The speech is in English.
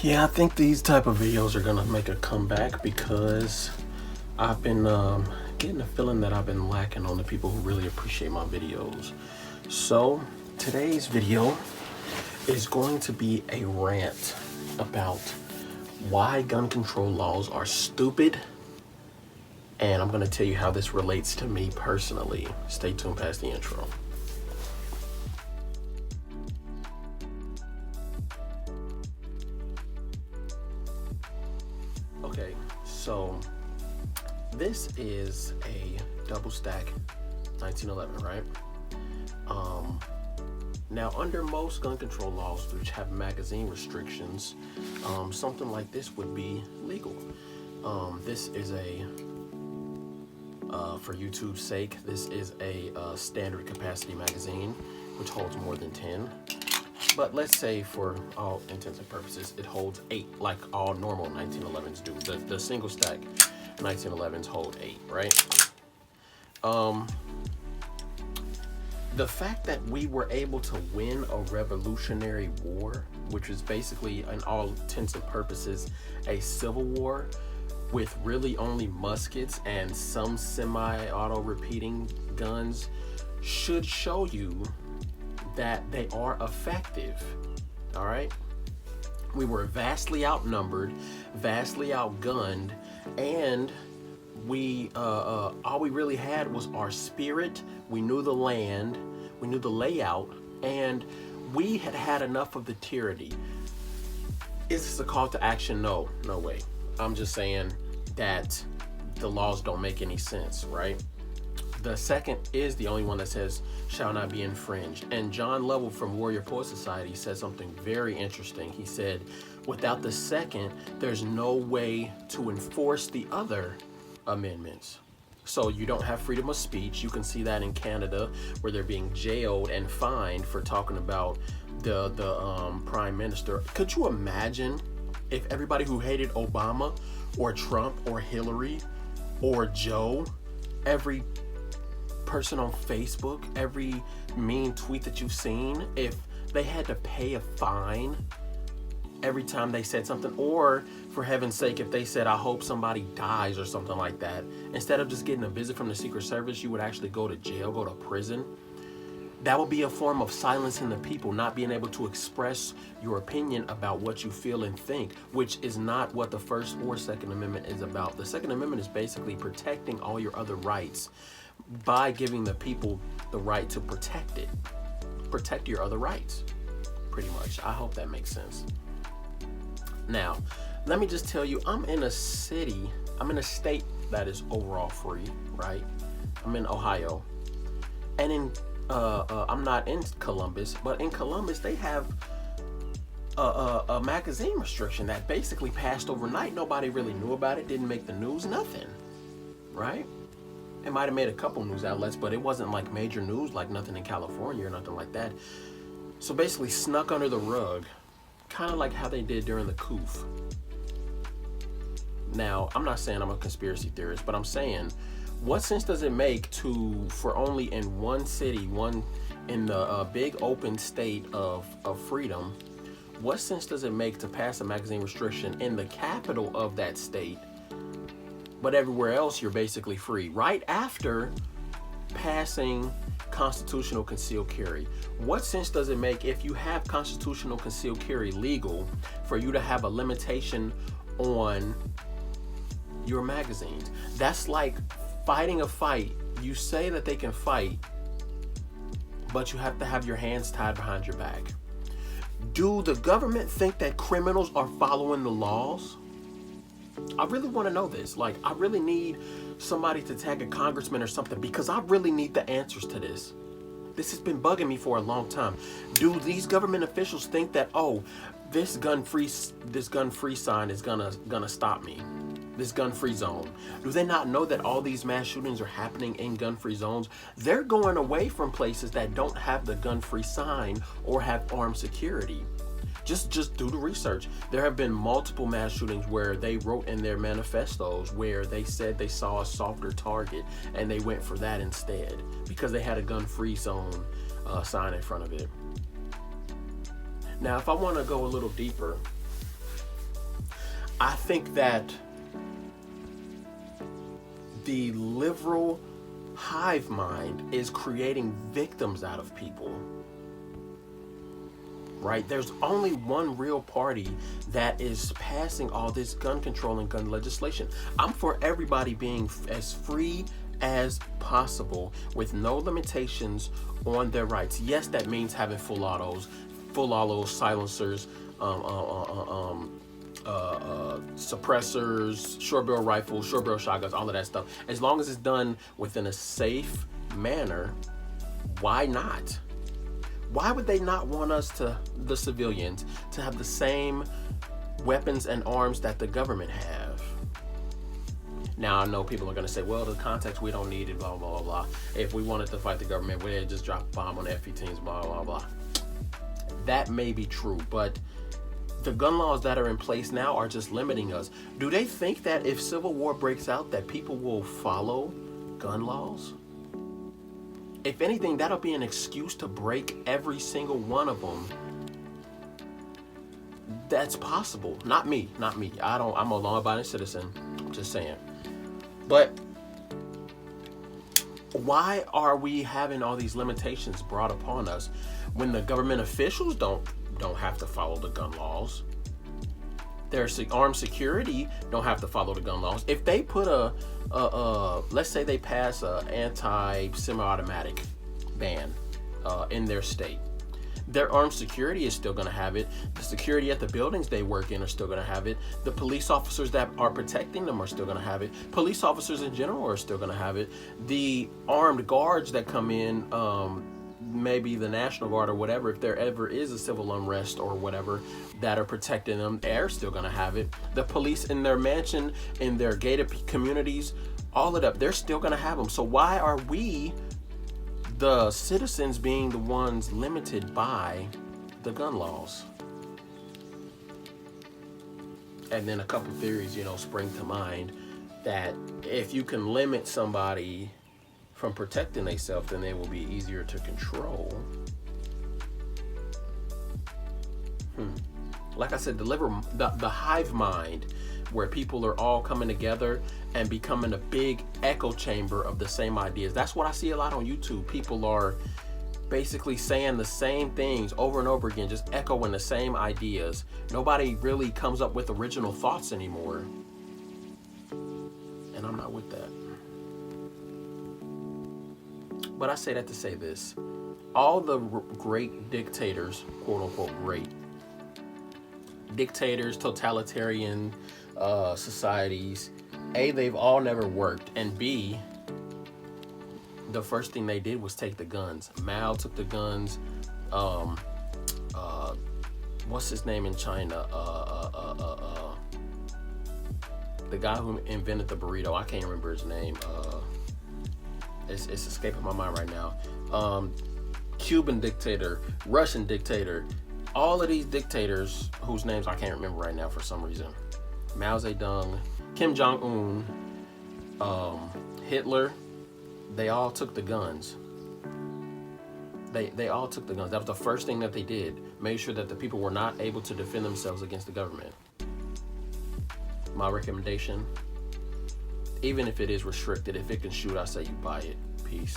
Yeah, I think these type of videos are gonna make a comeback because I've been getting a feeling that I've been lacking on the people who really appreciate my videos. So today's video is going to be a rant about why gun control laws are stupid, and I'm gonna tell you how this relates to me personally. Stay tuned past the intro. Okay, so this is a double stack 1911, right? Now, under most gun control laws, which have magazine restrictions, something like this would be legal. This is for YouTube's sake, this is a standard capacity magazine, which holds more than 10. But let's say for all intents and purposes, it holds 8, like all normal 1911s do. The single stack 1911s hold 8, right? The fact that we were able to win a revolutionary war, which was basically, in all intents and purposes, a civil war with really only muskets and some semi-auto repeating guns, should show you that they are effective. All right, we were vastly outnumbered, vastly outgunned, and we all we really had was our spirit. We knew the land, we knew the layout, and we had had enough of the tyranny. Is this a call to action? No way. I'm just saying that the laws don't make any sense, right? The second is the only one that says shall not be infringed. And John Lovell from Warrior Poet Society said something very interesting. He said, without the second, there's no way to enforce the other amendments. So you don't have freedom of speech. You can see that in Canada, where they're being jailed and fined for talking about the prime minister. Could you imagine if everybody who hated Obama or Trump or Hillary or Joe, every person on Facebook, every mean tweet that you've seen, if they had to pay a fine every time they said something, or for heaven's sake, if they said, I hope somebody dies or something like that, instead of just getting a visit from the Secret Service, you would actually go to jail, go to prison. That would be a form of silencing the people, not being able to express your opinion about what you feel and think, which is not what the First or Second Amendment is about. The Second Amendment is basically protecting all your other rights by giving the people the right to protect it. Protect your other rights, pretty much. I hope that makes sense. Now, let me just tell you, I'm in a state that is overall free, right? I'm in Ohio. And I'm not in Columbus, but in Columbus, they have a magazine restriction that basically passed overnight. Nobody really knew about it, didn't make the news, nothing, right? It might have made a couple news outlets, but it wasn't like major news, like nothing in California or nothing like that. So basically snuck under the rug, kind of like how they did during the coup. Now, I'm not saying I'm a conspiracy theorist, but I'm saying, what sense does it make for only in one city, in the big open state of freedom, what sense does it make to pass a magazine restriction in the capital of that state, but everywhere else you're basically free, right after passing constitutional concealed carry? What sense does it make, if you have constitutional concealed carry legal, for you to have a limitation on your magazines? That's like fighting a fight. You say that they can fight, but you have to have your hands tied behind your back. Do the government think that criminals are following the laws? I really want to know this. Like, I really need somebody to tag a congressman or something, because I really need the answers to this. This has been bugging me for a long time. Do these government officials think that, oh, this gun-free sign is gonna stop me? This gun-free zone. Do they not know that all these mass shootings are happening in gun-free zones? They're going away from places that don't have the gun-free sign or have armed security. Just do the research. There have been multiple mass shootings where they wrote in their manifestos where they said they saw a softer target and they went for that instead because they had a gun-free zone sign in front of it. Now, if I want to go a little deeper, I think that the liberal hive mind is creating victims out of people. Right? There's only one real party that is passing all this gun control and gun legislation. I'm for everybody being as free as possible with no limitations on their rights. Yes, that means having full autos, silencers, suppressors, short barrel rifles, short barrel shotguns, all of that stuff. As long as it's done within a safe manner, why not? Why would they not want us the civilians, to have the same weapons and arms that the government have? Now, I know people are going to say, well, the context, we don't need it, blah, blah, blah, blah. If we wanted to fight the government, we'd just drop a bomb on F-15s, blah, blah, blah. That may be true, but the gun laws that are in place now are just limiting us. Do they think that if civil war breaks out, that people will follow gun laws? If anything, that'll be an excuse to break every single one of them. That's possible. Not me. I'm a law-abiding citizen. Just saying. But why are we having all these limitations brought upon us when the government officials don't have to follow the gun laws? Their armed security don't have to follow the gun laws. If they put let's say they pass a anti-semi-automatic ban in their state, their armed security is still going to have it. The security at the buildings they work in are still going to have it. The police officers that are protecting them are still going to have it. Police officers in general are still going to have it. The armed guards that come in, maybe the National Guard or whatever, if there ever is a civil unrest or whatever, that are protecting them, they're still going to have it. The police in their mansion, in their gated communities, all of that, they're still going to have them. So why are we, the citizens, being the ones limited by the gun laws? And then a couple theories, spring to mind, that if you can limit somebody from protecting themselves, then they will be easier to control. Like I said, the hive mind, where people are all coming together and becoming a big echo chamber of the same ideas. That's what I see a lot on YouTube. People are basically saying the same things over and over again, just echoing the same ideas. Nobody really comes up with original thoughts anymore. And I'm not with that. But I say that to say this. All the great dictators, quote unquote great dictators, totalitarian societies, A, they've all never worked, and B, the first thing they did was take the guns. Mao took the guns. What's his name in China? The guy who invented the burrito. I can't remember his name. It's escaping my mind right now. Cuban dictator, Russian dictator, all of these dictators whose names I can't remember right now for some reason. Mao Zedong, Kim Jong-un, Hitler, they all took the guns. They all took the guns. That was the first thing that they did. Made sure that the people were not able to defend themselves against the government. My recommendation, even if it is restricted, if it can shoot, I say you buy it. Peace.